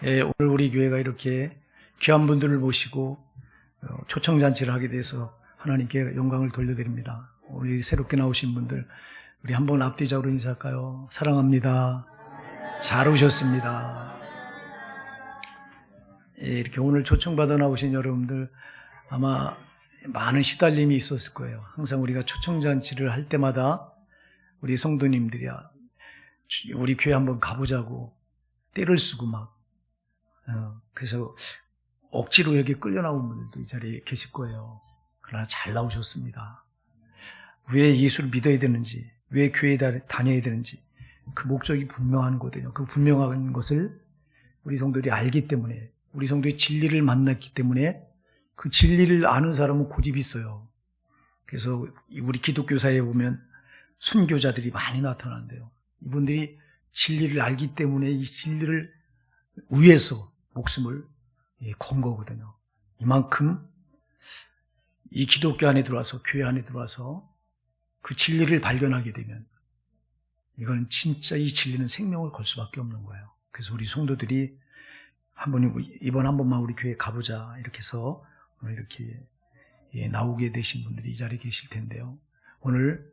오늘 우리 교회가 이렇게 귀한 분들을 모시고 초청잔치를 하게 돼서 하나님께 영광을 돌려드립니다. 우리 새롭게 나오신 분들, 우리 한번 앞뒤적으로 인사할까요? 사랑합니다. 잘 오셨습니다. 이렇게 오늘 초청받아 나오신 여러분들 아마 많은 시달림이 있었을 거예요. 항상 우리가 초청잔치를 할 때마다 우리 성도님들이야 우리 교회 한번 가보자고 떼를 쓰고 막 그래서 억지로 여기 끌려 나온 분들도 이 자리에 계실 거예요. 그러나 잘 나오셨습니다. 왜 예수를 믿어야 되는지, 왜 교회에 다녀야 되는지 그 목적이 분명한 거거든요. 그 분명한 것을 우리 성도들이 알기 때문에, 우리 성도의 진리를 만났기 때문에 그 진리를 아는 사람은 고집이 있어요. 그래서 우리 기독교사에 보면 순교자들이 많이 나타나는데요. 이분들이 진리를 알기 때문에 이 진리를 위해서 목숨을 건 거거든요. 이만큼 이 기독교 안에 들어와서, 교회 안에 들어와서 그 진리를 발견하게 되면 이건 진짜 이 진리는 생명을 걸 수밖에 없는 거예요. 그래서 우리 성도들이 이번 한 번만 우리 교회 가보자 이렇게 해서 오늘 이렇게 나오게 되신 분들이 이 자리에 계실 텐데요. 오늘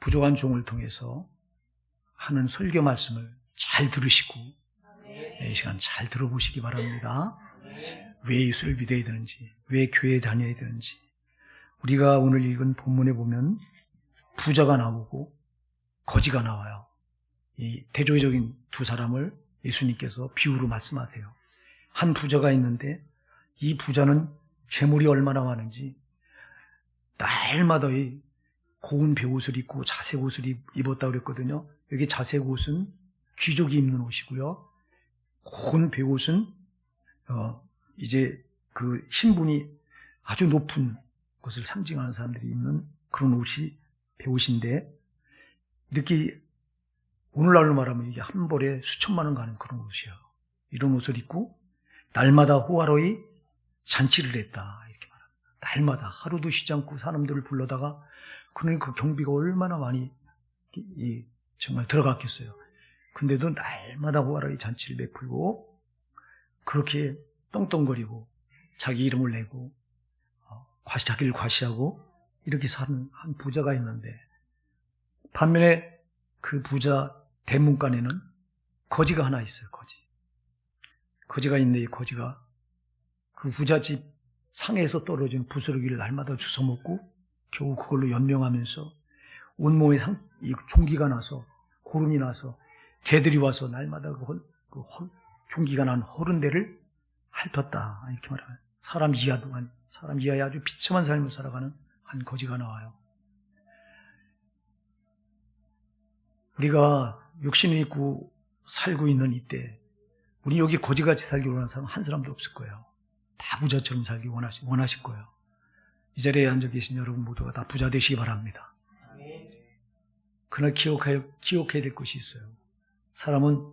부족한 종을 통해서 하는 설교 말씀을 잘 들으시고 이 시간 잘 들어보시기 바랍니다. 왜 예수를 믿어야 되는지, 왜 교회에 다녀야 되는지. 우리가 오늘 읽은 본문에 보면 부자가 나오고 거지가 나와요. 이 대조적인 두 사람을 예수님께서 비유로 말씀하세요. 한 부자가 있는데 이 부자는 재물이 얼마나 많은지 날마다 이 고운 배옷을 입고 자색 옷을 입었다고 그랬거든요. 여기 자색 옷은 귀족이 입는 옷이고요. 고운 배옷은 이제 그 신분이 아주 높은 것을 상징하는 사람들이 입는 그런 옷이 배옷인데, 이렇게 오늘날로 말하면 이게 한 벌에 수천만 원 가는 그런 옷이에요. 이런 옷을 입고 날마다 호화로이 잔치를 했다 이렇게 말합니다. 날마다 하루도 쉬지 않고 사람들을 불러다가, 그러니 그 경비가 얼마나 많이 정말 들어갔겠어요. 근데도 날마다 호화로이 잔치를 베풀고 그렇게 떵떵거리고 자기 이름을 내고 자기를 과시하고 이렇게 사는 한 부자가 있는데, 반면에 그 부자 대문간에는 거지가 하나 있어요. 거지가 있는데, 이 거지가 그 부자 집 상에서 떨어진 부스러기를 날마다 주워 먹고 겨우 그걸로 연명하면서 온몸에 종기가 나서, 고름이 나서 개들이 와서 날마다 종기가 난 허른 데를 핥았다 이렇게 말합니다. 사람 이하에 아주 비참한 삶을 살아가는 한 거지가 나와요. 우리가 육신을 입고 살고 있는 이때, 우리 여기 거지같이 살기 원하는 사람 한 사람도 없을 거예요. 다 부자처럼 살기 원하실 거예요. 이 자리에 앉아 계신 여러분 모두가 다 부자 되시기 바랍니다. 그러나 기억해야 될 것이 있어요. 사람은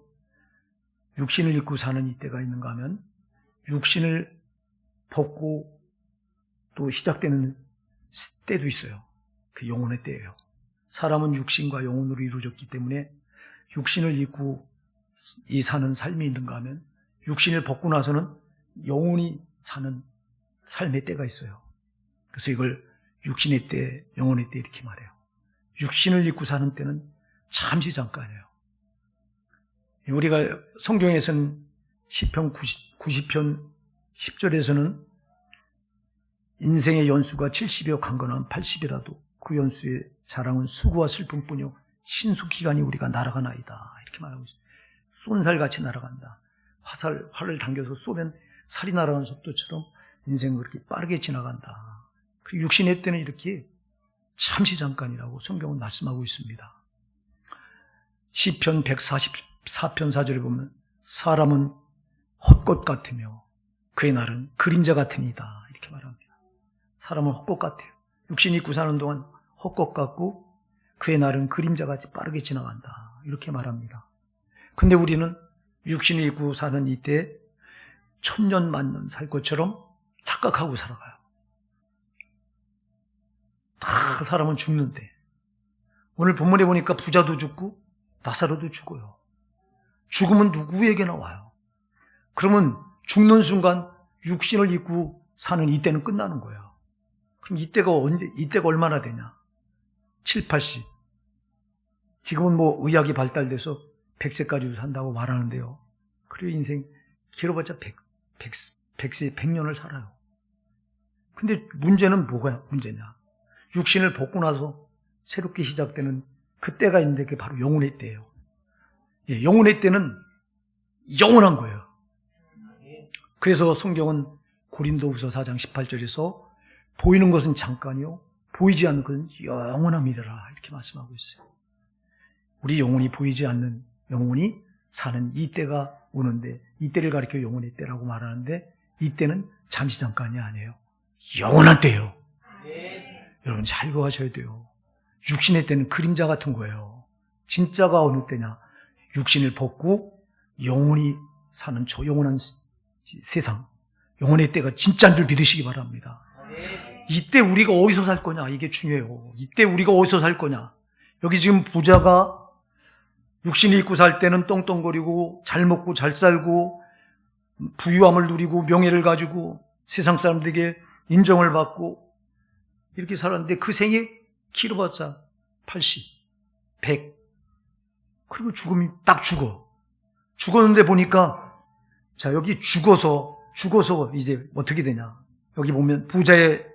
육신을 입고 사는 이때가 있는가 하면 육신을 벗고 또 시작되는 때도 있어요. 그 영혼의 때예요. 사람은 육신과 영혼으로 이루어졌기 때문에 육신을 입고 사는 삶이 있는가 하면 육신을 벗고 나서는 영혼이 사는 삶의 때가 있어요. 그래서 이걸 육신의 때, 영혼의 때 이렇게 말해요. 육신을 입고 사는 때는 잠시 잠깐이에요. 우리가 성경에서는 시편 90편 10절에서는 인생의 연수가 70여 강건하면 80이라도 그 연수의 자랑은 수고와 슬픔뿐이요 신속기간이 우리가 날아가나이다 이렇게 말하고 있어요. 쏜살같이 날아간다. 활을 당겨서 쏘면 살이 날아가는 속도처럼 인생은 그렇게 빠르게 지나간다. 그 육신의 때는 이렇게 잠시 잠깐이라고 성경은 말씀하고 있습니다. 시편 144편 4절에 보면 사람은 헛것 같으며 그의 날은 그림자 같으니다 이렇게 말합니다. 사람은 헛것 같아요. 육신이 입고 사는 동안 헛것 같고 그의 날은 그림자같이 빠르게 지나간다 이렇게 말합니다. 근데 우리는 육신을 입고 사는 이때 천년 만년 살 것처럼 착각하고 살아가요. 다 사람은 죽는데, 오늘 본문에 보니까 부자도 죽고 나사로도 죽어요. 죽음은 누구에게나 와요. 그러면 죽는 순간 육신을 입고 사는 이때는 끝나는 거예요. 그럼 이때가 얼마나 되냐? 7, 80. 지금은 뭐 의학이 발달돼서 100세까지도 산다고 말하는데요. 그리고 인생 길어봤자 100년을 살아요. 근데 문제는 뭐가 문제냐? 육신을 벗고 나서 새롭게 시작되는 그때가 있는데 그게 바로 영혼의 때예요. 예, 영혼의 때는 영원한 거예요. 그래서 성경은 고린도후서 4장 18절에서 보이는 것은 잠깐이요 보이지 않는 것은 영원함이라 이렇게 말씀하고 있어요. 우리 영혼이 보이지 않는 영혼이 사는 이 때가 오는데 이 때를 가리켜 영혼의 때라고 말하는데 이 때는 잠시 잠깐이 아니에요. 영원한 때예요. 여러분 잘 기억하셔야 돼요. 육신의 때는 그림자 같은 거예요. 진짜가 어느 때냐? 육신을 벗고 영혼이 사는 저 영원한 세상, 영혼의 때가 진짜인 줄 믿으시기 바랍니다. 이때 우리가 어디서 살 거냐? 이게 중요해요. 이때 우리가 어디서 살 거냐? 여기 지금 부자가 육신을 입고 살 때는 떵떵거리고 잘 먹고 잘 살고 부유함을 누리고 명예를 가지고 세상 사람들에게 인정을 받고 이렇게 살았는데 그 생이 길어봤자 80, 100. 그리고 죽음이 딱 죽어. 죽었는데 보니까 자 여기 죽어서 이제 어떻게 되냐. 여기 보면 부자의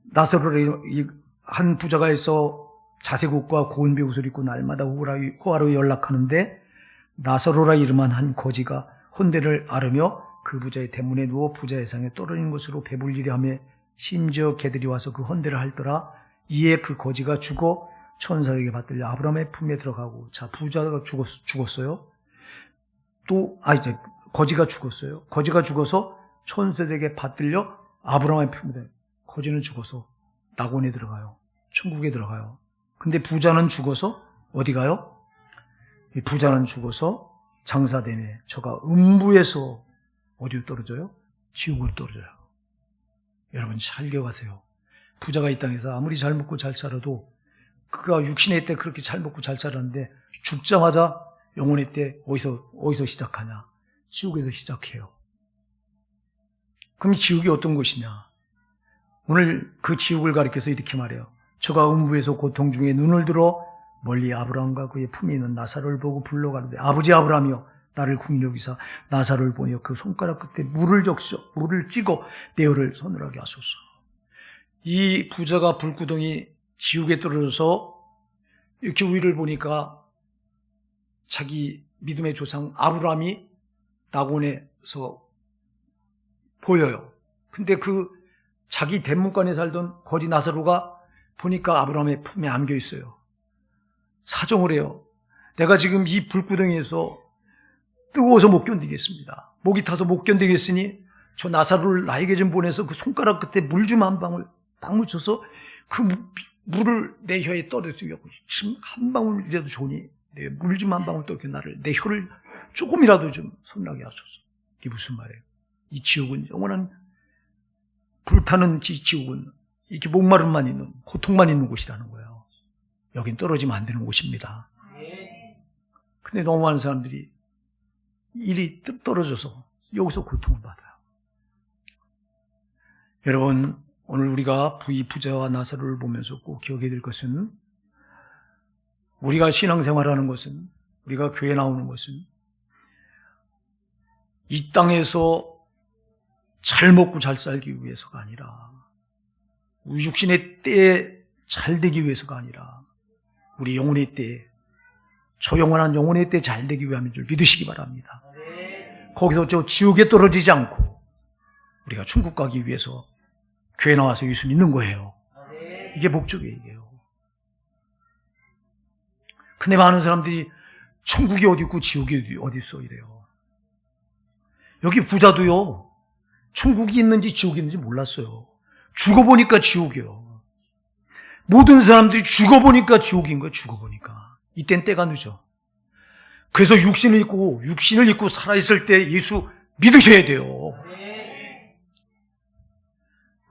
나사로를 한 부자가 있어 자색옷과 고운 베옷을 입고 날마다 호화로 연락하는데 나사로라 이름한 한 거지가 헌대를 앓으며 그 부자의 대문에 누워 부자의 상에 떨어진 것으로 배불리려 하며 심지어 개들이 와서 그 헌대를 할더라. 이에 그 거지가 죽어 천사에게 받들려 아브라함의 품에 들어가고 자 부자가 죽었어요. 또 이제 거지가 죽었어요. 거지가 죽어서 천사에게 받들려 아브라함의 품에 거지는 죽어서 낙원에 들어가요. 천국에 들어가요. 근데 부자는 죽어서 어디 가요? 이 부자는 죽어서 장사되네. 저가 음부에서 어디로 떨어져요? 지옥으로 떨어져요. 여러분 잘 기억하세요. 부자가 이 땅에서 아무리 잘 먹고 잘 살아도 그가 육신의 때 그렇게 잘 먹고 잘 살았는데 죽자마자 영혼의 때 어디서 시작하냐? 지옥에서 시작해요. 그럼 지옥이 어떤 것이냐? 오늘 그 지옥을 가리켜서 이렇게 말해요. 저가 음부에서 고통 중에 눈을 들어 멀리 아브라함과 그의 품에 있는 나사로를 보고 불러가는데 아버지 아브라함이여 나를 궁히 여기사 나사로를 보내어 그 손가락 끝에 물을 찍어 내 혀를 서늘하게 하소서. 이 부자가 불구덩이 지옥에 떨어져서 이렇게 위를 보니까 자기 믿음의 조상 아브라함이 낙원에서 보여요. 근데 그 자기 대문간에 살던 거지 나사로가 보니까 아브라함의 품에 안겨 있어요. 사정을 해요. 내가 지금 이 불구덩이에서 뜨거워서 못 견디겠습니다. 목이 타서 못 견디겠으니 저 나사로를 나에게 좀 보내서 그 손가락 끝에 물 좀 한 방울 딱 묻혀서 그 물을 내 혀에 떨어뜨리고 지금 한 방울이라도 좋으니 물 좀 한 방울 떠게 내 혀를 조금이라도 좀 선나게 하소서. 이게 무슨 말이에요? 이 지옥은 영원한 불타는 지옥은 이렇게 목마름만 있는 고통만 있는 곳이라는 거예요. 여긴 떨어지면 안 되는 곳입니다. 근데 너무 많은 사람들이 일이 떨어져서 여기서 고통을 받아요. 여러분 오늘 우리가 부자와 나사로를 보면서 꼭 기억해야 될 것은 우리가 신앙생활하는 것은 우리가 교회 나오는 것은 이 땅에서 잘 먹고 잘 살기 위해서가 아니라 우리 육신의 때에 잘 되기 위해서가 아니라 우리 영혼의 때에 저 영원한 영혼의 때 잘 되기 위함인 줄 믿으시기 바랍니다. 거기서 저 지옥에 떨어지지 않고 우리가 천국 가기 위해서 교회 나와서 예수 믿는 거예요. 이게 목적이에요. 근데 많은 사람들이 천국이 어디 있고 지옥이 어디 있어 이래요. 여기 부자도요. 천국이 있는지 지옥이 있는지 몰랐어요. 죽어보니까 지옥이에요. 모든 사람들이 죽어보니까 지옥인 거예요. 죽어보니까. 이땐 때가 늦어. 그래서 육신을 입고 살아있을 때 예수 믿으셔야 돼요.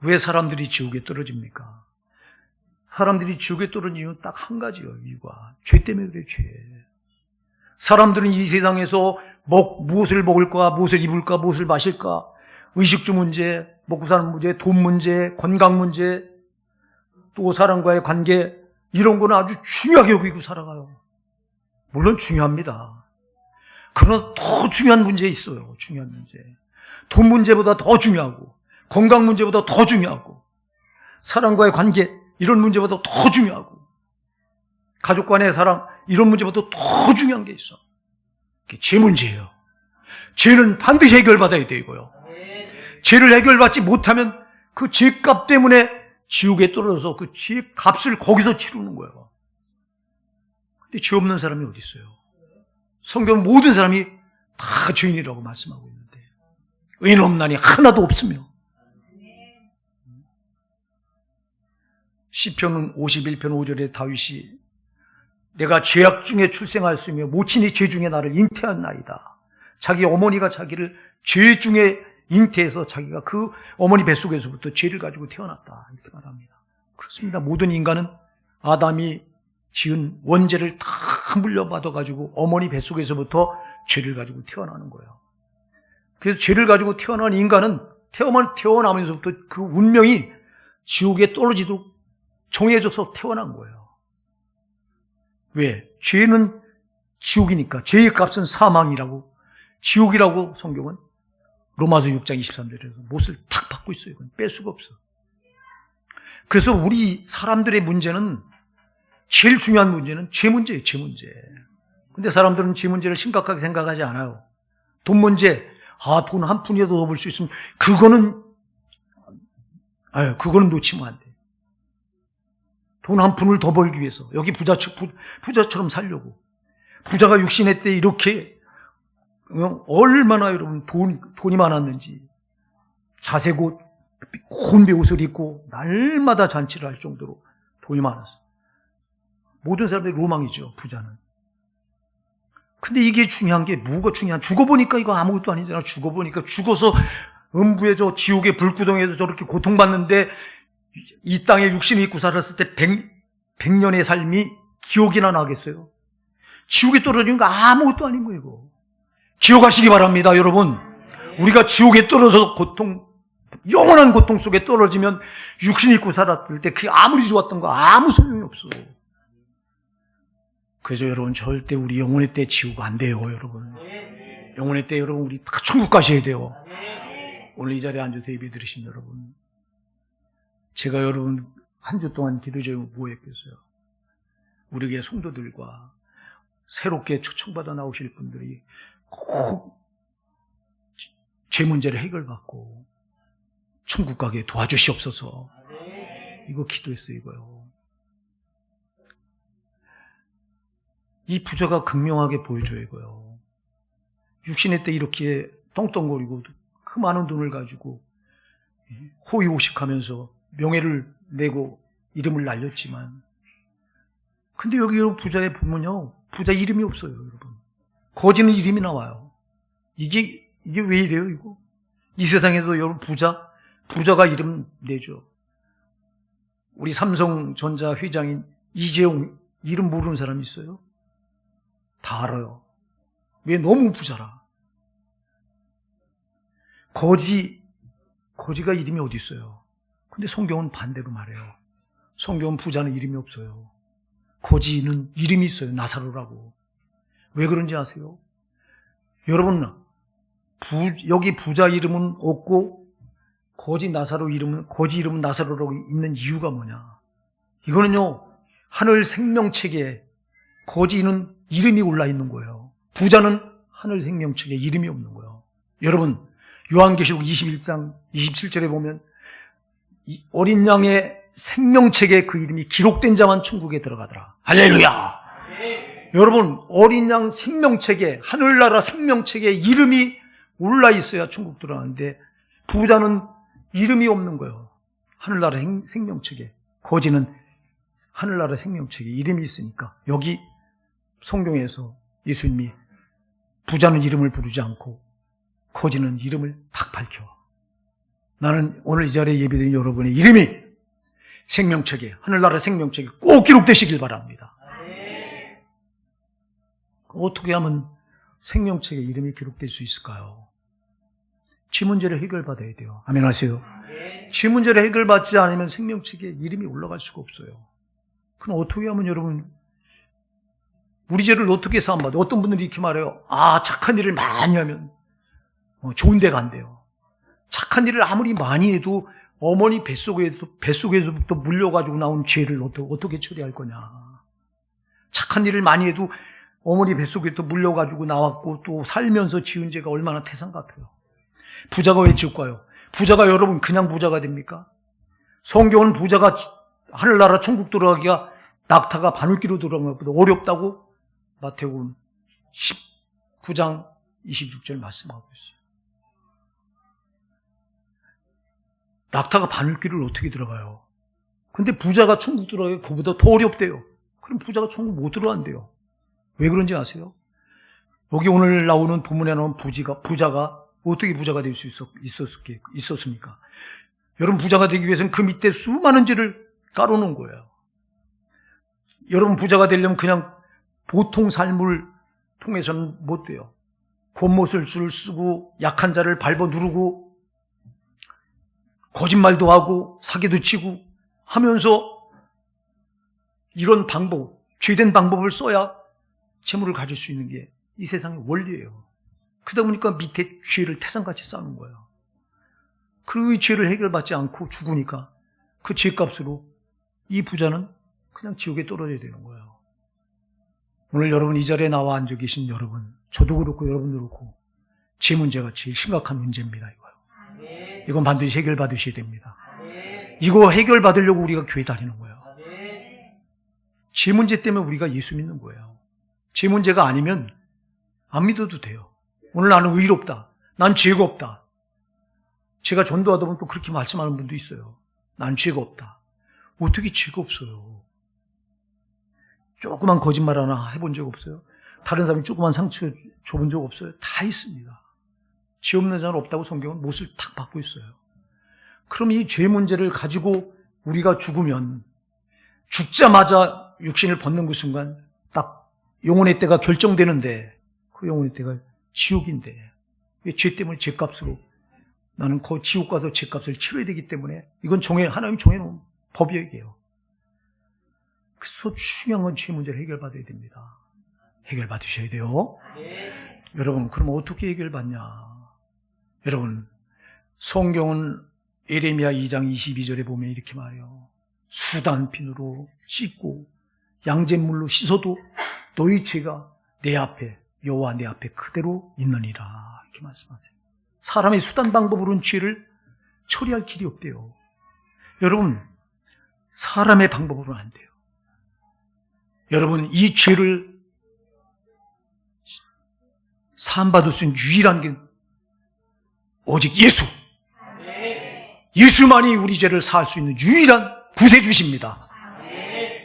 왜 사람들이 지옥에 떨어집니까? 사람들이 지옥에 떨어진 이유는 딱 한 가지예요. 이유가 죄 때문에 그래. 죄. 사람들은 이 세상에서 무엇을 먹을까, 무엇을 입을까, 무엇을 마실까, 의식주 문제, 먹고 사는 문제, 돈 문제, 건강 문제, 또 사람과의 관계, 이런 거는 아주 중요하게 여기고 살아가요. 물론 중요합니다. 그러나 더 중요한 문제 있어요. 중요한 문제. 돈 문제보다 더 중요하고, 건강 문제보다 더 중요하고, 사람과의 관계, 이런 문제보다 더 중요하고, 가족 간의 사랑, 이런 문제보다 더 중요한 게 있어. 그게 죄 문제예요. 죄는 반드시 해결받아야 되고요. 죄를 해결받지 못하면 그 죄값 때문에 지옥에 떨어져서 그 죄값을 거기서 치르는 거예요. 근데 죄 없는 사람이 어디 있어요? 성경 모든 사람이 다 죄인이라고 말씀하고 있는데 의인 없나니 하나도 없으며. 시편 51편 5절에 다윗이 내가 죄악 중에 출생하였으며 모친이 죄 중에 나를 잉태한나이다. 자기 어머니가 자기를 죄 중에 잉태해서 자기가 그 어머니 뱃속에서부터 죄를 가지고 태어났다. 이렇게 말합니다. 그렇습니다. 모든 인간은 아담이 지은 원죄를 다 물려받아가지고 어머니 뱃속에서부터 죄를 가지고 태어나는 거예요. 그래서 죄를 가지고 태어난 인간은 태어나면서부터 그 운명이 지옥에 떨어지도록 정해져서 태어난 거예요. 왜? 죄는 지옥이니까. 죄의 값은 사망이라고, 지옥이라고 성경은 로마서 6장 23절에서 못을 탁 받고 있어요. 이건 뺄 수가 없어. 그래서 우리 사람들의 문제는, 제일 중요한 문제는 죄 문제예요. 죄 문제. 근데 사람들은 죄 문제를 심각하게 생각하지 않아요. 돈 문제, 돈 한 푼이라도 더 벌 수 있으면 그거는 놓치면 안 돼. 돈 한 푼을 더 벌기 위해서 여기 부자처럼 살려고, 부자가 육신의 때 이렇게 얼마나 여러분 돈이 많았는지, 자색 옷, 곤배 옷을 입고 날마다 잔치를 할 정도로 돈이 많았어. 모든 사람들의 로망이죠, 부자는. 근데 이게 중요한 게 뭐가 중요한? 죽어보니까 이거 아무것도 아니잖아. 죽어보니까 죽어서 음부의 저 지옥의 불구덩이에서 저렇게 고통받는데 이 땅에 육신을 입고 살았을 때 100년의 삶이 기억이나 나겠어요? 지옥에 떨어지는 거 아무것도 아닌 거예요, 이거. 기억하시기 바랍니다, 여러분. 우리가 지옥에 떨어져서 영원한 고통 속에 떨어지면 육신 입고 살았을 때 그게 아무리 좋았던 거 아무 소용이 없어. 그래서 여러분 절대 우리 영혼의 때 지옥 안 돼요, 여러분. 영혼의 때 여러분 우리 다 천국 가셔야 돼요. 오늘 이 자리에 앉아서 예배 드리신 여러분, 제가 여러분 한 주 동안 기도 제목이 뭐였겠어요? 우리에게 성도들과 새롭게 초청받아 나오실 분들이 꼭 죄 문제를 해결받고 천국 가게 도와주시옵소서. 이거 기도했어요, 이거요. 이 부자가 극명하게 보여줘요, 이거요. 육신의 때 이렇게 떵떵거리고 그 많은 돈을 가지고 호의호식하면서 명예를 내고 이름을 날렸지만, 근데 여기 부자에 보면요, 부자 이름이 없어요, 여러분. 거지는 이름이 나와요. 이게 왜 이래요, 이거? 이 세상에도 여러분 부자가 이름 내죠. 우리 삼성전자 회장인 이재용 이름 모르는 사람 있어요? 다 알아요. 왜? 너무 부자라. 거지가 이름이 어디 있어요? 근데 성경은 반대로 말해요. 성경은 부자는 이름이 없어요. 거지는 이름이 있어요. 나사로라고. 왜 그런지 아세요? 여러분, 여기 부자 이름은 없고 거지 이름은 나사로라고 있는 이유가 뭐냐? 이거는요, 하늘 생명책에 거지는 이름이 올라 있는 거예요. 부자는 하늘 생명책에 이름이 없는 거예요. 여러분, 요한계시록 21장 27절에 보면 이 어린 양의 생명책에 그 이름이 기록된 자만 천국에 들어가더라. 할렐루야! 여러분, 어린 양 생명책에, 하늘나라 생명책에 이름이 올라 있어야 천국 들어가는데 부자는 이름이 없는 거예요. 하늘나라 생명책에. 거지는 하늘나라 생명책에 이름이 있으니까. 여기 성경에서 예수님이 부자는 이름을 부르지 않고 거지는 이름을 탁 밝혀. 나는 오늘 이 자리에 예배드린 여러분의 이름이 생명책에, 하늘나라 생명책에 꼭 기록되시길 바랍니다. 어떻게 하면 생명책에 이름이 기록될 수 있을까요? 죄 문제를 해결받아야 돼요. 아멘 하세요. 죄 문제를 해결받지 않으면 생명책에 이름이 올라갈 수가 없어요. 그럼 어떻게 하면 여러분, 우리 죄를 어떻게 사함받아요? 어떤 분들이 이렇게 말해요. 착한 일을 많이 하면 좋은 데 간대요. 착한 일을 아무리 많이 해도 어머니 뱃속에서부터 물려가지고 나온 죄를 어떻게 처리할 거냐. 착한 일을 많이 해도 어머니 뱃속에서 물려가지고 나왔고 또 살면서 지은 죄가 얼마나 태산 같아요. 부자가 왜 지을까요? 부자가 여러분 그냥 부자가 됩니까? 성경은 부자가 하늘나라 천국 들어가기가 낙타가 바늘기로 들어가는 것보다 어렵다고 마태복음 19장 26절 말씀하고 있어요. 낙타가 바늘길을 어떻게 들어가요? 근데 부자가 천국 들어가기 그보다 더 어렵대요. 그럼 부자가 천국 못 들어간대요. 왜 그런지 아세요? 여기 오늘 나오는 본문에 나오는 부자가 어떻게 부자가 될 수 있었습니까? 여러분 부자가 되기 위해서는 그 밑에 수많은 죄를 깔아놓은 거예요. 여러분 부자가 되려면 그냥 보통 삶을 통해서는 못 돼요. 겉모술수를 쓰고 약한 자를 밟아 누르고 거짓말도 하고 사기도 치고 하면서 이런 방법, 죄된 방법을 써야 재물을 가질 수 있는 게 이 세상의 원리예요. 그러다 보니까 밑에 죄를 태산같이 쌓는 거예요. 그 죄를 해결받지 않고 죽으니까 그 죄값으로 이 부자는 그냥 지옥에 떨어져야 되는 거예요. 오늘 여러분 이 자리에 나와 앉아 계신 여러분, 저도 그렇고 여러분도 그렇고 죄 문제가 제일 심각한 문제입니다. 이건 반드시 해결받으셔야 됩니다. 이거 해결받으려고 우리가 교회 다니는 거예요. 죄 문제 때문에 우리가 예수 믿는 거예요. 죄 문제가 아니면 안 믿어도 돼요. 오늘 나는 의롭다. 난 죄가 없다. 제가 전도하다 보면 또 그렇게 말씀하는 분도 있어요. 난 죄가 없다. 어떻게 죄가 없어요? 조그만 거짓말 하나 해본 적 없어요? 다른 사람이 조그만 상처 줘본 적 없어요? 다 있습니다. 죄 없는 자는 없다고 성경은 못을 탁 받고 있어요. 그럼 이 죄 문제를 가지고 우리가 죽으면 죽자마자 육신을 벗는 그 순간 딱 영혼의 때가 결정되는데 그 영혼의 때가 지옥인데 왜 죄 때문에 죄값으로 나는 지옥 가서 죄값을 치러야 되기 때문에 이건 하나님 정해놓은 법이에요. 그래서 중요한 건 죄 문제를 해결받아야 됩니다. 해결받으셔야 돼요. 여러분 그럼 어떻게 해결받냐? 여러분 성경은 예레미야 2장 22절에 보면 이렇게 말해요. 수단핀으로 씻고 양잿물로 씻어도 너희 죄가 내 앞에 여호와 내 앞에 그대로 있느니라 이렇게 말씀하세요. 사람의 수단 방법으로는 죄를 처리할 길이 없대요. 여러분 사람의 방법으로는 안 돼요. 여러분 이 죄를 사함받을 수 있는 유일한 게 오직 예수. 예수만이 우리 죄를 사할 수 있는 유일한 구세주십니다.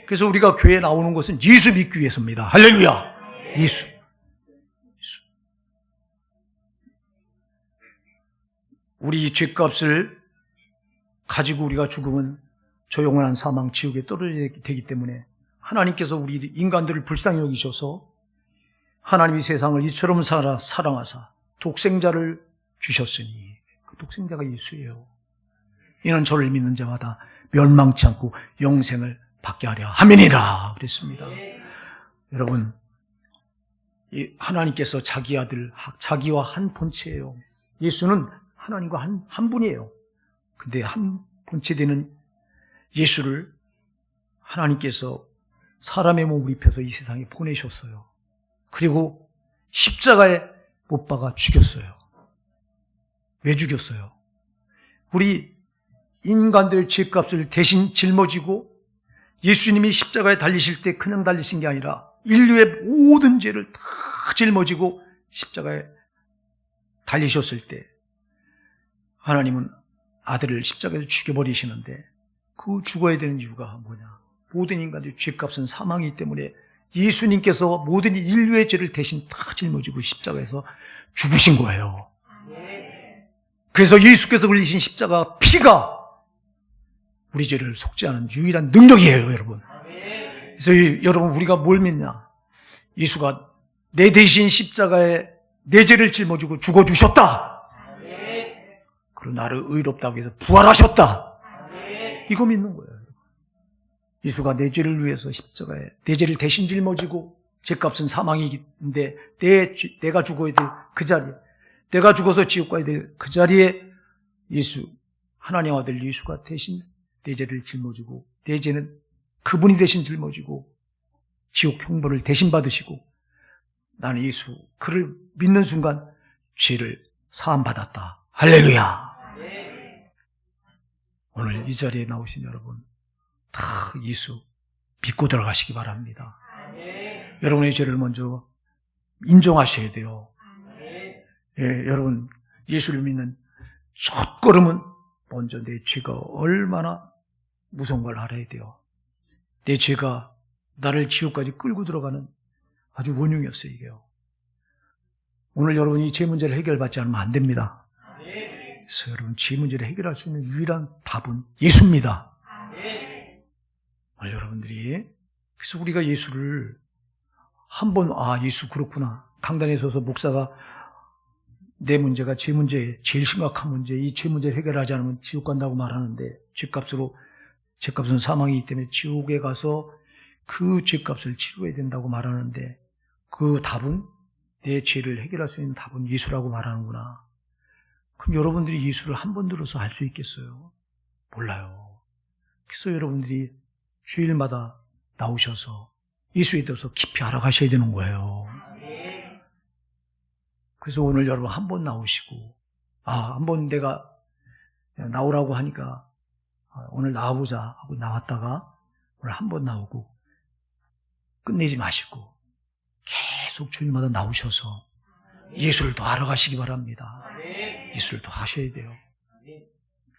그래서 우리가 교회에 나오는 것은 예수 믿기 위해서입니다. 할렐루야. 예수. 우리 죄값을 가지고 우리가 죽으면 저 영원한 사망 지옥에 떨어지게 되기 때문에 하나님께서 우리 인간들을 불쌍히 여기셔서 하나님이 세상을 이처럼 사랑하사 독생자를 주셨으니 그 독생자가 예수예요. 이는 저를 믿는 자마다 멸망치 않고 영생을 받게 하려 함이니라 그랬습니다. 여러분 하나님께서 자기 아들 자기와 한 본체예요. 예수는 하나님과 한 분이에요. 근데 한 본체되는 예수를 하나님께서 사람의 몸을 입혀서 이 세상에 보내셨어요. 그리고 십자가에 못 박아 죽였어요. 왜 죽였어요? 우리 인간들의 죄값을 대신 짊어지고 예수님이 십자가에 달리실 때 그냥 달리신 게 아니라 인류의 모든 죄를 다 짊어지고 십자가에 달리셨을 때 하나님은 아들을 십자가에서 죽여버리시는데 그 죽어야 되는 이유가 뭐냐? 모든 인간들의 죄값은 사망이기 때문에 예수님께서 모든 인류의 죄를 대신 다 짊어지고 십자가에서 죽으신 거예요. 그래서 예수께서 흘리신 십자가 피가 우리 죄를 속죄하는 유일한 능력이에요, 여러분. 그래서 여러분 우리가 뭘 믿냐? 예수가 내 대신 십자가에 내 죄를 짊어지고 죽어주셨다. 그리고 나를 의롭다고 해서 부활하셨다. 이거 믿는 거예요. 예수가 내 죄를 위해서 십자가에 내 죄를 대신 짊어지고, 죄값은 사망이긴데 내가 죽어야 될 그 자리에, 내가 죽어서 지옥 가야 될 그 자리에 예수, 하나님 아들 예수가 대신 내 죄를 짊어지고, 내 죄는 그분이 대신 짊어지고 지옥 형벌을 대신 받으시고, 나는 예수, 그를 믿는 순간 죄를 사함받았다. 할렐루야. 오늘 이 자리에 나오신 여러분, 다 예수 믿고 들어가시기 바랍니다. 여러분의 죄를 먼저 인정하셔야 돼요. 예, 여러분, 예수를 믿는 첫 걸음은 먼저 내 죄가 얼마나 무서운 걸 알아야 돼요. 내 죄가 나를 지옥까지 끌고 들어가는 아주 원흉이었어요, 이게요. 오늘 여러분이 죄 문제를 해결받지 않으면 안 됩니다. 그래서 여러분, 죄 문제를 해결할 수 있는 유일한 답은 예수입니다. 오늘 여러분들이, 그래서 우리가 예수를 한번, 예수 그렇구나. 강단에 서서 목사가 내 문제가 죄 문제, 제일 심각한 문제, 이 죄 문제를 해결하지 않으면 지옥 간다고 말하는데, 죄값은 사망이기 때문에 지옥에 가서 그 죄값을 치러야 된다고 말하는데, 그 답은, 내 죄를 해결할 수 있는 답은 예수라고 말하는구나. 그럼 여러분들이 예수를 한 번 들어서 알 수 있겠어요? 몰라요. 그래서 여러분들이 주일마다 나오셔서 예수에 대해서 깊이 알아가셔야 되는 거예요. 그래서 오늘 여러분 한 번 나오시고, 한번 내가 나오라고 하니까 오늘 나와보자 하고 나왔다가 오늘 한 번 나오고 끝내지 마시고 계속 주일마다 나오셔서 예수를 더 알아가시기 바랍니다. 예수를 더 하셔야 돼요.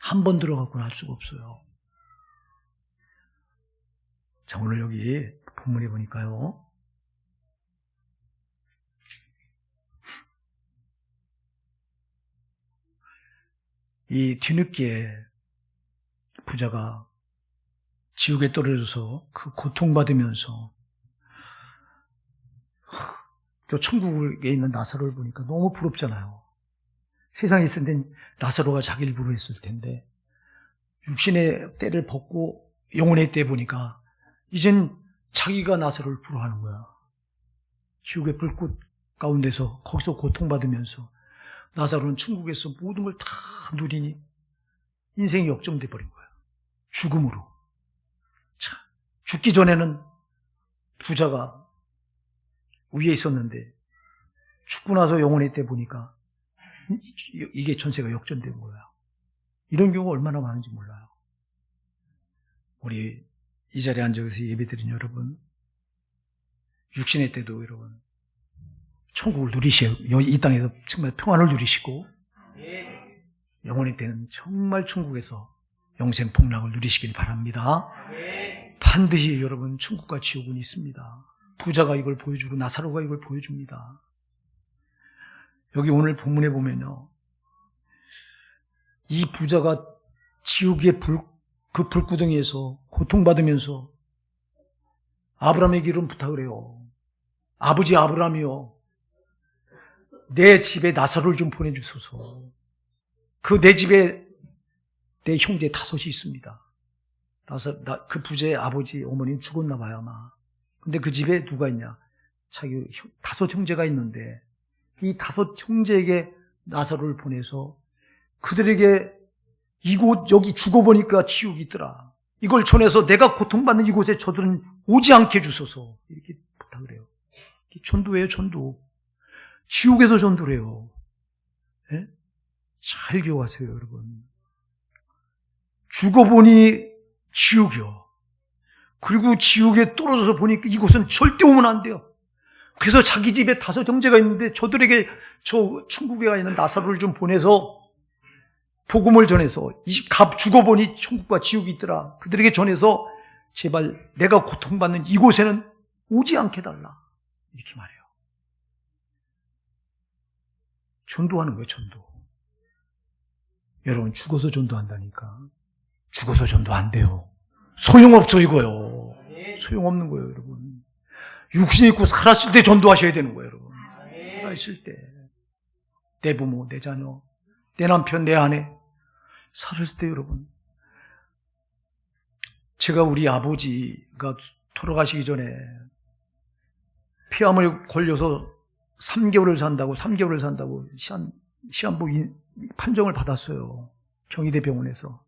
한 번 들어가고는 할 수가 없어요. 자, 오늘 여기 본문에 보니까요, 이 뒤늦게 부자가 지옥에 떨어져서 그 고통받으면서 저 천국에 있는 나사로를 보니까 너무 부럽잖아요. 세상에 있을 땐 나사로가 자기를 부러워했을 텐데 육신의 때를 벗고 영혼의 때 보니까 이젠 자기가 나사로를 부러워하는 거야. 지옥의 불꽃 가운데서 거기서 고통받으면서 나사로는 천국에서 모든 걸 다 누리니 인생이 역정돼 버린 거야. 죽음으로. 자, 죽기 전에는 부자가 위에 있었는데 죽고 나서 영혼의 때 보니까 이게 전세가 역전된 거야. 이런 경우가 얼마나 많은지 몰라요. 우리 이 자리에 앉아서 예배드린 여러분, 육신의 때도 여러분 천국을 누리셔요. 이 땅에서 정말 평안을 누리시고, 영혼의 때는 정말 천국에서 영생 복락을 누리시길 바랍니다. 반드시 여러분 천국과 지옥은 있습니다. 부자가 이걸 보여주고 나사로가 이걸 보여줍니다. 여기 오늘 본문에 보면요, 이 부자가 지옥의 그 불구덩이에서 고통받으면서 아브라함에게 이런 부탁을 해요. 아버지 아브라함이요, 내 집에 나사로를 좀 보내주소서. 그 내 집에 내 형제 5이 있습니다. 그 부자의 아버지, 어머니는 죽었나 봐요, 아마. 근데 그 집에 누가 있냐? 자기 5 형제가 있는데 이 5 형제에게 나사로를 보내서 그들에게 이곳 여기 죽어보니까 지옥이 있더라. 이걸 전해서 내가 고통받는 이곳에 저들은 오지 않게 해주소서. 이렇게 부탁을 해요. 전도예요, 전도. 지옥에도 전도를 해요. 네? 잘 기억하세요, 여러분. 죽어보니 지옥이요. 그리고 지옥에 떨어져서 보니까 이곳은 절대 오면 안 돼요. 그래서 자기 집에 5 형제가 있는데 저들에게 저 천국에 가 있는 나사로를 좀 보내서 복음을 전해서 죽어보니 천국과 지옥이 있더라. 그들에게 전해서 제발 내가 고통받는 이곳에는 오지 않게 달라. 이렇게 말해요. 전도하는 거예요, 전도. 여러분, 죽어서 전도한다니까. 죽어서 전도 안 돼요. 소용없어, 이거요. 소용없는 거예요, 여러분. 육신 있고 살았을 때 전도하셔야 되는 거예요, 여러분. 살아있을 때. 내 부모, 내 자녀, 내 남편, 내 아내. 살았을 때 여러분. 제가 우리 아버지가 돌아가시기 전에 폐암을 걸려서 3개월을 산다고 시한부 판정을 받았어요. 경희대 병원에서.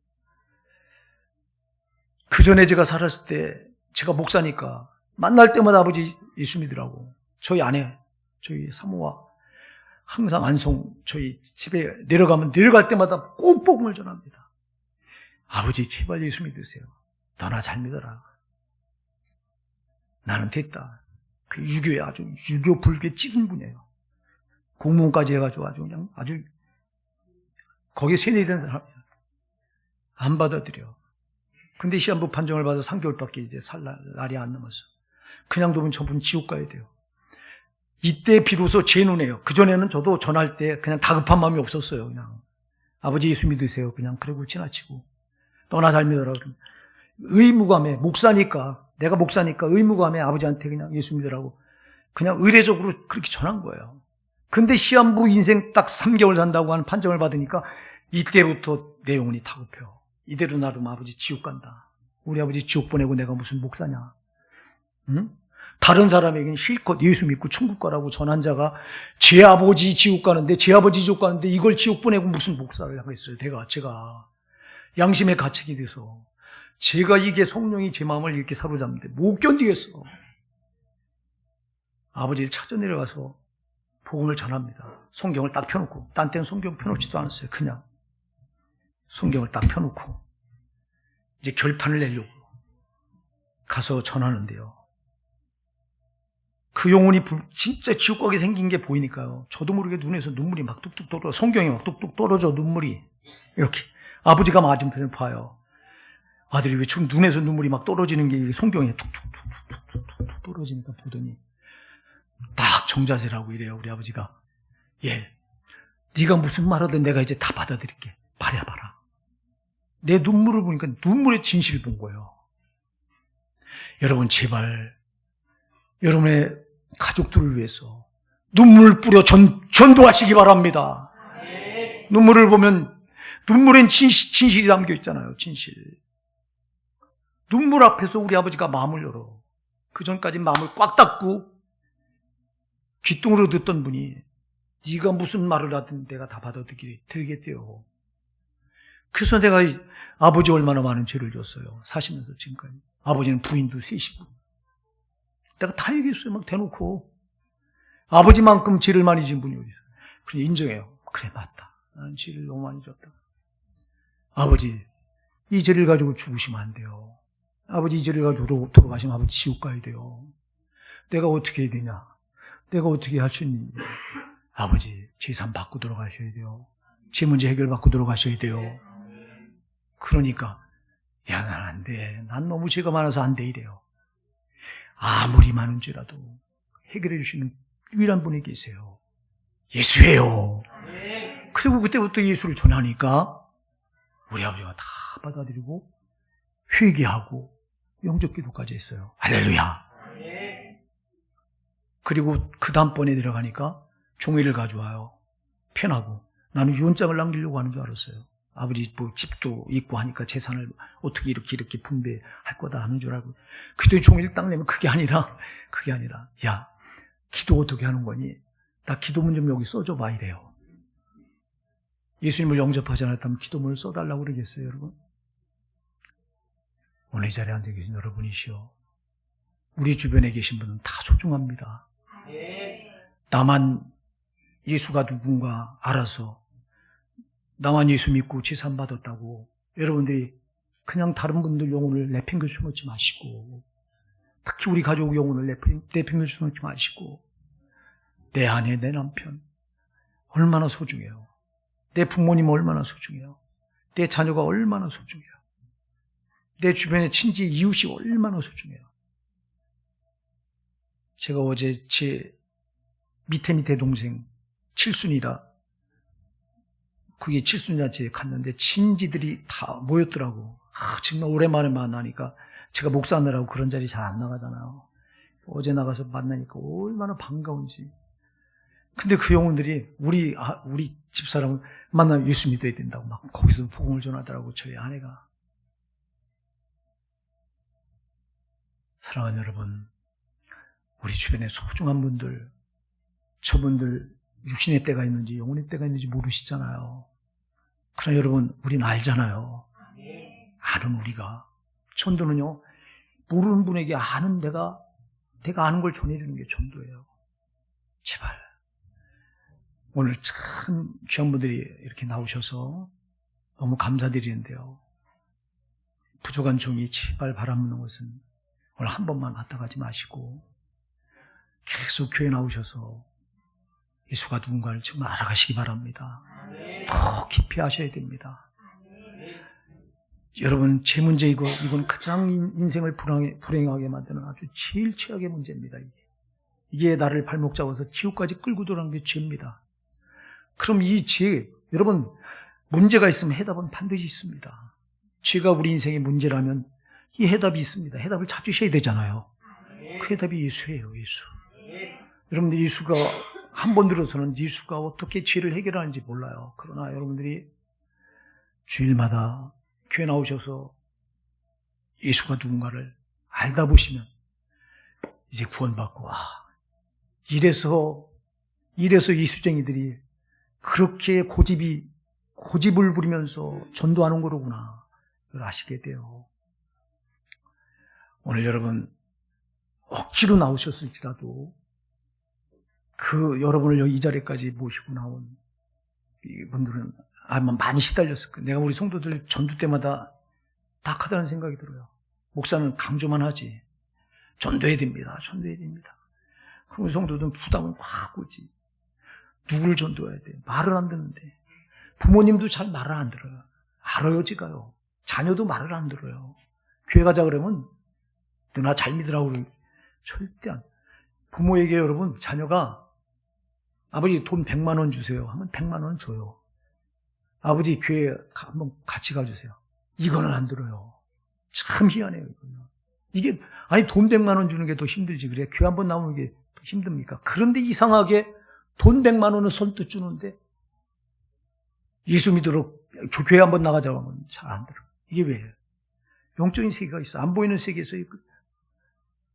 그 전에 제가 살았을 때 제가 목사니까 만날 때마다 아버지 예수 믿으라고. 저희 아내, 저희 사모와 항상 안송 저희 집에 내려갈 때마다 꼭 복음을 전합니다. 아버지 제발 예수 믿으세요. 너나 잘 믿어라. 나는 됐다. 그 유교에 유교 불교에 찌든 분이에요. 공무원까지 해가지고 아주 거기에 세뇌된 사람이에요. 안 받아들여. 근데 시한부 판정을 받아 3개월밖에 이제 살 날이 안 남았어. 그냥 두면 저분 지옥 가야 돼요. 이때 비로소 제 눈에요. 그전에는 저도 전할 때 그냥 다급한 마음이 없었어요. 그냥 아버지 예수 믿으세요. 그냥 그러고 지나치고 너나 잘 믿어라. 의무감에 내가 목사니까 의무감에 아버지한테 그냥 예수 믿으라고 그냥 의례적으로 그렇게 전한 거예요. 근데 시한부 인생 딱 3개월 산다고 하는 판정을 받으니까 이때부터 내 영혼이 다급해요. 이대로 나르면 아버지 지옥 간다. 우리 아버지 지옥 보내고 내가 무슨 목사냐. 응? 다른 사람에게는 실컷 예수 믿고 천국 가라고 전한 자가 제 아버지 지옥 가는데 이걸 지옥 보내고 무슨 목사를 하겠어요. 제가 양심의 가책이 돼서 제가 이게 성령이 제 마음을 이렇게 사로잡는데 못 견디겠어. 아버지를 찾아 내려가서 복음을 전합니다. 성경을 딱 펴놓고, 딴 때는 성경 펴놓지도 않았어요. 그냥 성경을 딱 펴놓고 이제 결판을 내려고 가서 전하는데요. 그 영혼이 진짜 지옥 가게 생긴 게 보이니까요. 저도 모르게 눈에서 눈물이 막 뚝뚝 떨어져. 성경이 막 뚝뚝 떨어져. 눈물이 이렇게. 아버지가 맞은편을 봐요. 아들이 왜 좀 눈에서 눈물이 막 떨어지는 게 성경에 툭툭툭툭툭 떨어지니까 보더니 딱 정자세라고 이래요. 우리 아버지가. 예, 네가 무슨 말하든 내가 이제 다 받아들일게. 봐라. 내 눈물을 보니까 눈물의 진실을 본 거예요. 여러분 제발 여러분의 가족들을 위해서 눈물을 뿌려 전도하시기 바랍니다. 눈물을 보면 눈물엔 진실이 담겨 있잖아요. 진실. 눈물 앞에서 우리 아버지가 마음을 열어. 그 전까지 마음을 꽉 닫고 귓등으로 듣던 분이 네가 무슨 말을 하든 내가 다 받아들이겠대요. 그래서 내가 아버지 얼마나 많은 죄를 줬어요. 사시면서 지금까지. 아버지는 부인도 셋이고. 내가 다 얘기했어요. 막 대놓고. 아버지만큼 죄를 많이 진 분이 어디 있어요. 그래 인정해요. 그래 맞다. 나는 죄를 너무 많이 졌다. 아버지 이 죄를 가지고 죽으시면 안 돼요. 아버지 이 죄를 가지고 돌아가시면 아버지 지옥 가야 돼요. 내가 어떻게 해야 되냐. 내가 어떻게 할 수 있는지. 아버지 재산 받고 돌아가셔야 돼요. 제 문제 해결 받고 돌아가셔야 돼요. 그러니까 야, 난 안 돼. 난 너무 죄가 많아서 안 돼 이래요. 아무리 많은 죄라도 해결해 주시는 유일한 분이 계세요. 예수예요. 그리고 그때부터 예수를 전하니까 우리 아버지가 다 받아들이고 회개하고 영접기도까지 했어요. 할렐루야. 그리고 그 다음번에 내려가니까 종이를 가져와요. 편하고. 나는 유언장을 남기려고 하는 줄 알았어요. 아버지 뭐 집도 있고 하니까 재산을 어떻게 이렇게 분배할 거다 하는 줄 알고. 그때 종이를 딱 내면 그게 아니라 야 기도 어떻게 하는 거니? 나 기도문 좀 여기 써줘봐 이래요. 예수님을 영접하지 않았다면 기도문을 써달라고 그러겠어요 여러분? 오늘 이 자리에 앉아 계신 여러분이시여, 우리 주변에 계신 분은 다 소중합니다. 나만 예수가 누군가 알아서 나만 예수 믿고 재산 받았다고 여러분들이 그냥 다른 분들 영혼을 내팽개쳐 놓지 마시고, 특히 우리 가족 영혼을 내팽개쳐 놓지 마시고, 내 아내, 내 남편 얼마나 소중해요. 내 부모님 얼마나 소중해요. 내 자녀가 얼마나 소중해요. 내 주변의 친지, 이웃이 얼마나 소중해요. 제가 어제 제 밑에 동생 칠순이라, 그게 칠순이한테 갔는데 친지들이 다 모였더라고. 정말 오랜만에 만나니까 제가 목사하느라고 그런 자리 잘 안 나가잖아요. 어제 나가서 만나니까 얼마나 반가운지. 근데 그 영혼들이 우리 집사람을 만나면 예수 믿어야 된다고 막 거기서 복음을 전하더라고, 저희 아내가. 사랑하는 여러분, 우리 주변에 소중한 분들, 저분들 육신의 때가 있는지 영혼의 때가 있는지 모르시잖아요. 그러나 여러분, 우리는 알잖아요. 아는 우리가. 전도는요, 모르는 분에게 아는 내가 아는 걸 전해주는 게 전도예요. 제발. 오늘 참 귀한 분들이 이렇게 나오셔서 너무 감사드리는데요. 부족한 종이 제발 바라묻는 것은 오늘 한 번만 왔다 가지 마시고 계속 교회 나오셔서 예수가 누군가를 정말 알아가시기 바랍니다. 더 깊이 하셔야 됩니다. 여러분, 제 문제 이건 가장 인생을 불행하게 만드는 아주 제일 최악의 문제입니다. 이게 나를 발목 잡아서 지옥까지 끌고 들어가는 게 죄입니다. 그럼 이 죄, 여러분, 문제가 있으면 해답은 반드시 있습니다. 죄가 우리 인생의 문제라면 이 해답이 있습니다. 해답을 찾으셔야 되잖아요. 그 해답이 예수예요, 예수. 여러분들, 예수가 한 번 들어서는 예수가 어떻게 죄를 해결하는지 몰라요. 그러나 여러분들이 주일마다 교회 나오셔서 예수가 누군가를 알다 보시면 이제 구원받고, 이래서 예수쟁이들이 그렇게 고집을 부리면서 전도하는 거로구나. 그걸 아시게 돼요. 오늘 여러분, 억지로 나오셨을지라도 여러분을 여기 이 자리까지 모시고 나온 이분들은 아마 많이 시달렸을 거예요. 내가 우리 성도들 전도 때마다 딱하다는 생각이 들어요. 목사는 강조만 하지. 전도해야 됩니다. 전도해야 됩니다. 그럼 성도들은 부담을 확 오지. 누구를 전도해야 돼? 말을 안 듣는데. 부모님도 잘 말을 안 들어요. 알아요, 제가요. 자녀도 말을 안 들어요. 교회 가자 그러면 누나 잘 믿으라고 그러고 절대 안. 부모에게 여러분, 자녀가 아버지 돈 100만 원 주세요 하면 100만 원 줘요. 아버지 교회 한번 같이 가주세요. 이거는 안 들어요. 참 희한해요. 이게 아니 돈 100만 원 주는 게 더 힘들지 그래. 교회 한번 나오는 게 더 힘듭니까? 그런데 이상하게 돈 100만 원을 선뜻 주는데 예수 믿도록 교회 한번 나가자고 하면 잘 안 들어. 이게 왜요? 영적인 세계가 있어. 안 보이는 세계에서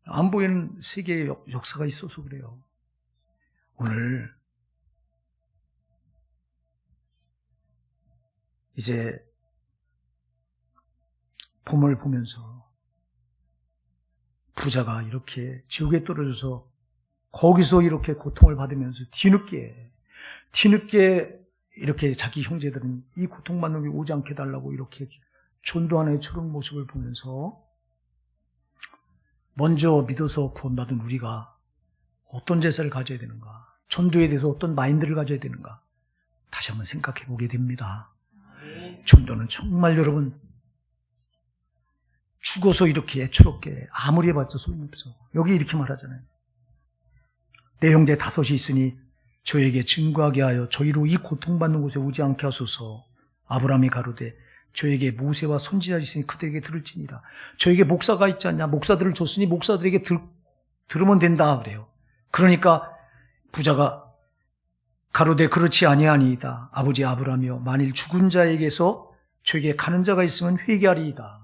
안 보이는 세계의 역사가 있어서 그래요. 오늘 이제 봄을 보면서 부자가 이렇게 지옥에 떨어져서 거기서 이렇게 고통을 받으면서 뒤늦게 이렇게 자기 형제들은 이 고통받는 게 오지 않게 해달라고 이렇게 전도하는 저런 모습을 보면서 먼저 믿어서 구원받은 우리가 어떤 제사를 가져야 되는가, 전도에 대해서 어떤 마인드를 가져야 되는가 다시 한번 생각해 보게 됩니다. 전도는 정말 여러분 죽어서 이렇게 애처롭게 아무리 해봤자 소용없어. 여기 이렇게 말하잖아요. 내 형제 5이 있으니 저에게 증거하게 하여 저희로 이 고통받는 곳에 오지 않게 하소서. 아브라함이 가로되 저에게 모세와 선지자 있으니 그들에게 들을지니라. 저에게 목사가 있지 않냐. 목사들을 줬으니 목사들에게 들으면 된다 그래요. 그러니까 부자가 가로되 그렇지 아니하니이다. 아버지 아브라함이여 만일 죽은 자에게서 저에게 가는 자가 있으면 회개하리이다.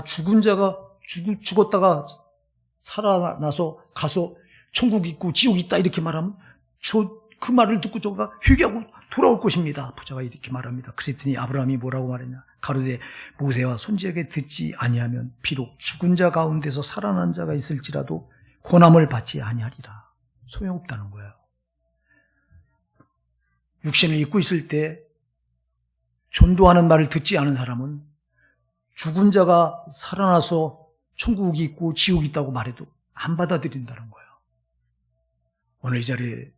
죽은 자가 죽었다가 살아나서 가서 천국 있고 지옥 있다 이렇게 말하면 그 말을 듣고 저가 회개하고 돌아올 것입니다. 부자가 이렇게 말합니다. 그랬더니 아브라함이 뭐라고 말했냐. 가로되 모세와 선지자에게 듣지 아니하면 비록 죽은 자 가운데서 살아난 자가 있을지라도 고난을 받지 아니하리라. 소용없다는 거예요. 육신을 입고 있을 때 전도하는 말을 듣지 않은 사람은 죽은 자가 살아나서 천국이 있고 지옥이 있다고 말해도 안 받아들인다는 거예요. 오늘 이 자리에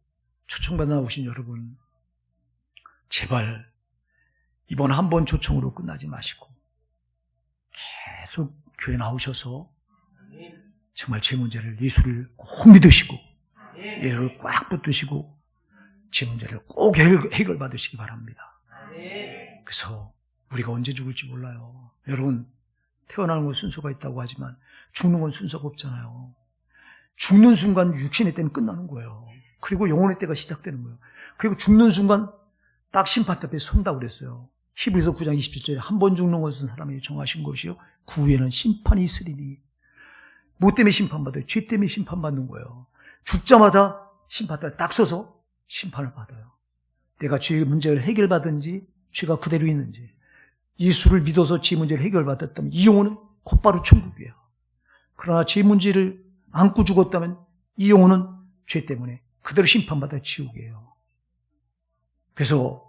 초청받아 오신 여러분, 제발 이번 한 번 초청으로 끝나지 마시고 계속 교회 나오셔서 정말 제 문제를 예수를 꼭 믿으시고 예를 꽉 붙드시고 제 문제를 꼭 해결받으시기 바랍니다. 그래서 우리가 언제 죽을지 몰라요. 여러분, 태어나는 건 순서가 있다고 하지만 죽는 건 순서가 없잖아요. 죽는 순간 육신의 때는 끝나는 거예요. 그리고 영혼의 때가 시작되는 거예요. 그리고 죽는 순간 딱 심판대 앞에 선다고 그랬어요. 히브리서 9장 27절에 한 번 죽는 것은 사람에게 정하신 것이요 그 후에는 심판이 있으리니. 뭐 때문에 심판받아요? 죄 때문에 심판받는 거예요. 죽자마자 심판대에 딱 서서 심판을 받아요. 내가 죄의 문제를 해결받은지 죄가 그대로 있는지, 예수를 믿어서 죄 문제를 해결받았다면 이 영혼은 곧바로 천국이에요. 그러나 죄 문제를 안고 죽었다면 이 영혼은 죄 때문에 그대로 심판받아 지옥이에요. 그래서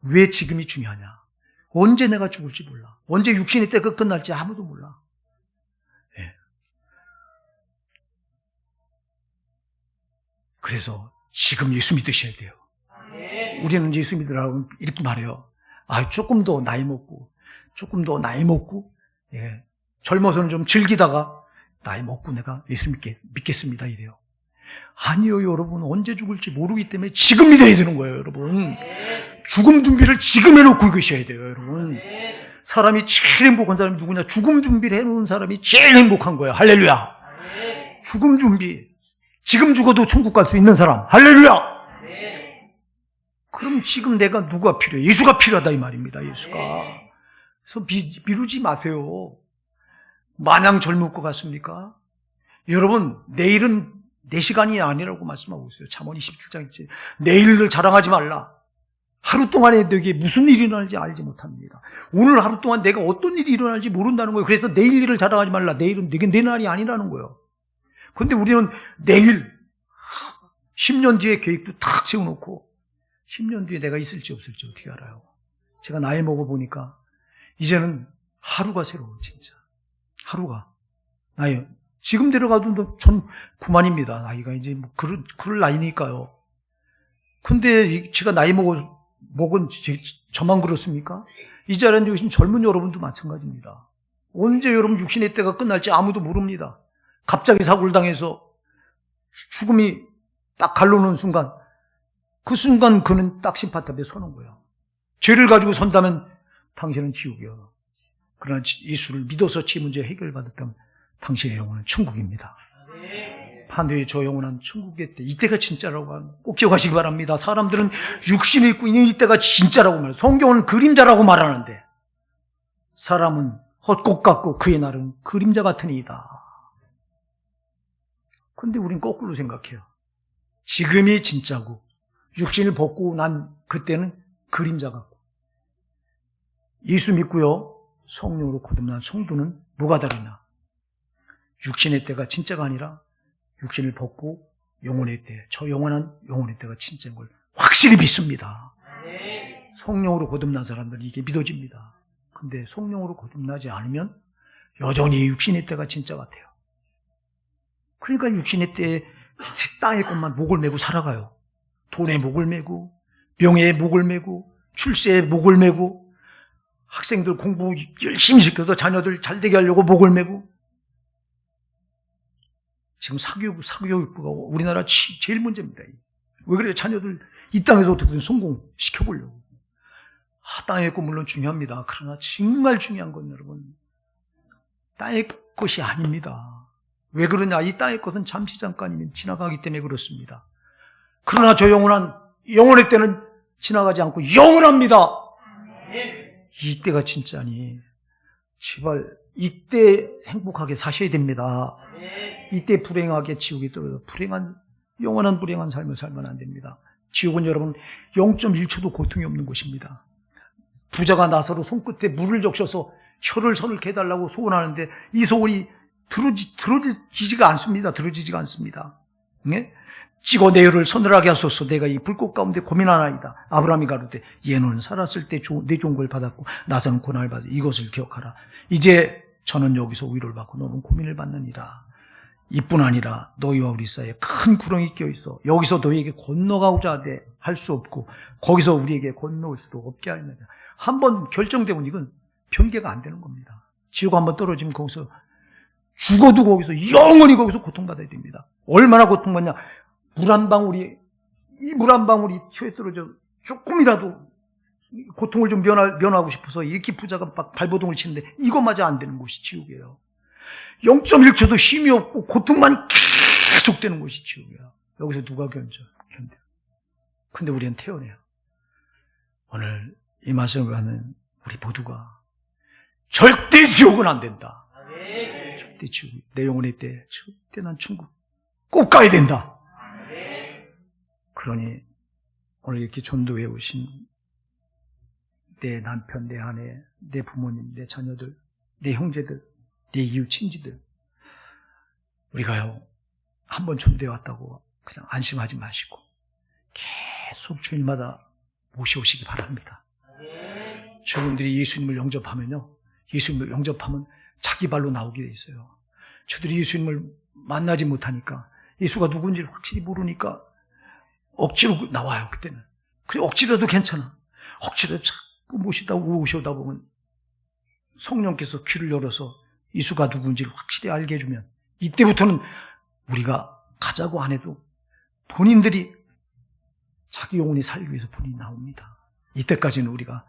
왜 지금이 중요하냐? 언제 내가 죽을지 몰라. 언제 육신의 때가 끝날지 아무도 몰라. 네. 그래서 지금 예수 믿으셔야 돼요. 우리는 예수 믿으라고 이렇게 말해요. 조금 더 나이 먹고, 예. 젊어서는 좀 즐기다가 나이 먹고 내가 예수 믿겠습니다 이래요. 아니요, 여러분. 언제 죽을지 모르기 때문에 지금 믿어야 되는 거예요, 여러분. 죽음 준비를 지금 해놓고 계셔야 돼요, 여러분. 사람이 제일 행복한 사람이 누구냐? 죽음 준비를 해놓은 사람이 제일 행복한 거예요. 할렐루야. 죽음 준비. 지금 죽어도 천국 갈 수 있는 사람. 할렐루야. 그럼 지금 내가 누가 필요해? 예수가 필요하다 이 말입니다. 예수가. 그래서 미루지 마세요. 마냥 젊을 것 같습니까? 여러분, 내일은 내 시간이 아니라고 말씀하고 있어요. 잠언 27장 있지. 내일을 자랑하지 말라. 하루 동안에 내게 무슨 일이 일어날지 알지 못합니다. 오늘 하루 동안 내가 어떤 일이 일어날지 모른다는 거예요. 그래서 내일 일을 자랑하지 말라. 내일은 내게 내 날이 아니라는 거예요. 그런데 우리는 내일 10년 뒤에 계획도 탁 세워놓고 10년 뒤에 내가 있을지 없을지 어떻게 알아요? 제가 나이 먹어보니까 이제는 하루가 새로워. 진짜 하루가. 나이 지금 데려가도 전 그만입니다. 나이가 이제 뭐 그럴 나이니까요. 근데 제가 나이 먹은 저만 그렇습니까? 이 자리에 앉아 계신 젊은 여러분도 마찬가지입니다. 언제 여러분 육신의 때가 끝날지 아무도 모릅니다. 갑자기 사고를 당해서 죽음이 딱 갈라놓은 순간, 그 순간 그는 딱 심판탑에 서는 거예요. 죄를 가지고 선다면 당신은 지옥이요. 그러나 예수를 믿어서 죄 문제 해결받았다면 당신의 영혼은 천국입니다. 판도의 저 영혼은 천국의 때, 이때가 진짜라고 꼭 기억하시기 바랍니다. 사람들은 육신을 입고 있는 이때가 진짜라고 말해요. 성경은 그림자라고 말하는데 사람은 헛것 같고 그의 날은 그림자 같으니이다. 그런데 우린 거꾸로 생각해요. 지금이 진짜고 육신을 벗고 난 그때는 그림자 같고. 예수 믿고요, 성령으로 거듭난 성도는 뭐가 다르냐? 육신의 때가 진짜가 아니라 육신을 벗고 영혼의 때, 저 영원한 영혼의 때가 진짜인 걸 확실히 믿습니다. 성령으로 거듭난 사람들은 이게 믿어집니다. 근데 성령으로 거듭나지 않으면 여전히 육신의 때가 진짜 같아요. 그러니까 육신의 때에 땅의 것만 목을 메고 살아가요. 돈에 목을 메고, 명예에 목을 메고, 출세에 목을 메고, 학생들 공부 열심히 시켜서 자녀들 잘 되게 하려고 목을 메고. 지금 사교육부가 우리나라 제일 문제입니다. 왜 그래요? 자녀들 이 땅에서 어떻게든 성공시켜보려고. 땅의 것 물론 중요합니다. 그러나 정말 중요한 건 여러분, 땅의 것이 아닙니다. 왜 그러냐? 이 땅의 것은 잠시 잠깐이면 지나가기 때문에 그렇습니다. 그러나 저 영혼의 때는 지나가지 않고 영원합니다. 이때가 진짜니 제발 이때 행복하게 사셔야 됩니다. 이때 불행하게 지옥에 떨어져 영원한 불행한 삶을 살면 안 됩니다. 지옥은 여러분 0.1초도 고통이 없는 곳입니다. 부자가 나사로 손끝에 물을 적셔서 혀를 선을 개달라고 소원하는데 이 소원이 들어지지가 않습니다. 네? 찍어 내 혀를 서늘하게 하소서. 내가 이 불꽃 가운데 고민하나이다. 아브라함이 가로되 얘는 살았을 때 내 좋은 걸 받았고 나서는 고난을 받아. 이것을 기억하라. 이제 저는 여기서 위로를 받고 너는 고민을 받느니라. 이뿐 아니라 너희와 우리 사이에 큰 구렁이 껴있어. 여기서 너희에게 건너가고자 하되 할 수 없고 거기서 우리에게 건너올 수도 없게 하느냐. 한번 결정되면 이건 변개가 안 되는 겁니다. 지옥 한번 떨어지면 거기서 죽어도 거기서 영원히 거기서 고통받아야 됩니다. 얼마나 고통받냐. 물 한 방울이 혀에 떨어져 조금이라도 고통을 좀 면하고 싶어서 이렇게 부자가 막 발버둥을 치는데 이것마저 안 되는 곳이 지옥이에요. 0.1초도 쉼이 없고 고통만 계속되는 것이 지옥이야. 여기서 누가 견뎌? 근데 우리는 태어나요. 오늘 이 말씀을 하는 우리 모두가 절대 지옥은 안 된다. 절대 지옥. 내 영혼의 때 절대 난 천국 꼭 가야 된다. 그러니 오늘 이렇게 전도해 오신 내 남편, 내 아내, 내 부모님, 내 자녀들, 내 형제들, 내 이웃 친지들, 우리가요 한번 전도해 왔다고 그냥 안심하지 마시고 계속 주일마다 모셔오시기 바랍니다. 저분들이 예수님을 영접하면요, 예수님을 영접하면 자기 발로 나오게 돼 있어요. 저들이 예수님을 만나지 못하니까, 예수가 누군지 확실히 모르니까 억지로 나와요. 그때는. 그래, 억지로도 괜찮아. 억지로 자꾸 모시다 보면 성령께서 귀를 열어서 예수가 누군지를 확실히 알게 해주면, 이때부터는 우리가 가자고 안 해도 본인들이 자기 영혼이 살기 위해서 본인이 나옵니다. 이때까지는 우리가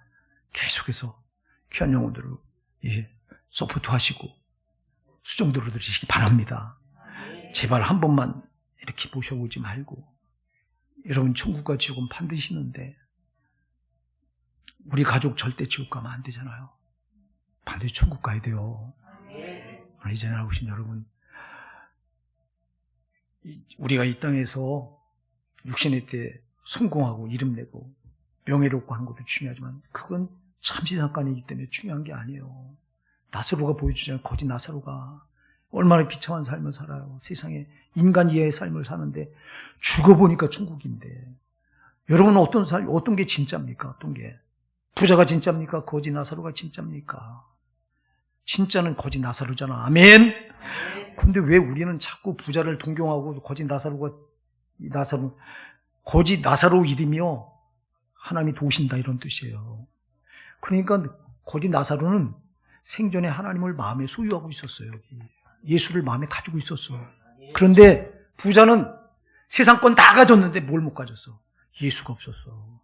계속해서 귀한 영혼들을 서포트하시고 수정 들어주시기 바랍니다. 제발 한 번만 이렇게 모셔오지 말고, 여러분 천국과 지옥은 반드시 있는데 우리 가족 절대 지옥 가면 안 되잖아요. 반드시 천국 가야 돼요. 오늘 이제 나오신 여러분, 우리가 이 땅에서 육신의 때 성공하고 이름 내고 명예롭고 하는 것도 중요하지만 그건 잠시 잠깐이기 때문에 중요한 게 아니에요. 나사로가 보여주잖아요. 거짓 나사로가 얼마나 비참한 삶을 살아요. 세상에 인간 이하의 삶을 사는데 죽어보니까 천국인데, 여러분은 어떤 게 진짜입니까? 어떤 게 부자가 진짜입니까? 거짓 나사로가 진짜입니까? 진짜는 거짓 나사로잖아. 아멘. 근데 왜 우리는 자꾸 부자를 동경하고 거짓 나사로 이름이요 하나님이 도우신다 이런 뜻이에요. 그러니까 거짓 나사로는 생전에 하나님을 마음에 소유하고 있었어요. 예수를 마음에 가지고 있었어. 그런데 부자는 세상 건 다 가졌는데 뭘 못 가졌어? 예수가 없었어.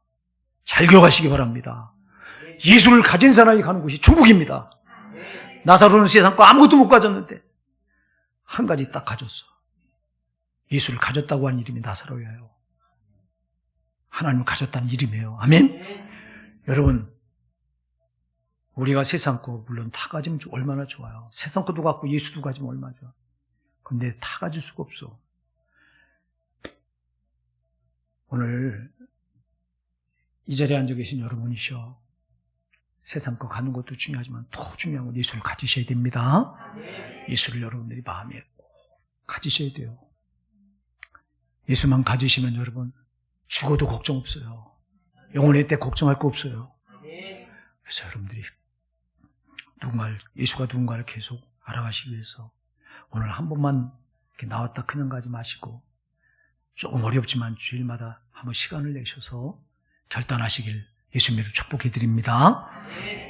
잘 기억하시기 바랍니다. 예수를 가진 사람이 가는 곳이 천국입니다. 나사로는 세상 거 아무것도 못 가졌는데 한 가지 딱 가졌어. 예수를 가졌다고 하는 이름이 나사로예요. 하나님을 가졌다는 이름이에요. 아멘. 여러분, 우리가 세상 거 물론 다 가지면 얼마나 좋아요. 세상 것도 갖고 예수도 가지면 얼마나 좋아. 근데 다 가질 수가 없어. 오늘 이 자리에 앉아 계신 여러분이셔. 세상 거 가는 것도 중요하지만 더 중요한 건 예수를 가지셔야 됩니다. 예수를 여러분들이 마음에 꼭 가지셔야 돼요. 예수만 가지시면 여러분 죽어도 걱정 없어요. 영혼의 때 걱정할 거 없어요. 그래서 여러분들이 예수가 누군가를 계속 알아가시기 위해서 오늘 한 번만 이렇게 나왔다 그냥 가지 마시고 조금 어렵지만 주일마다 한번 시간을 내셔서 결단하시길 예수님으로 축복해 드립니다.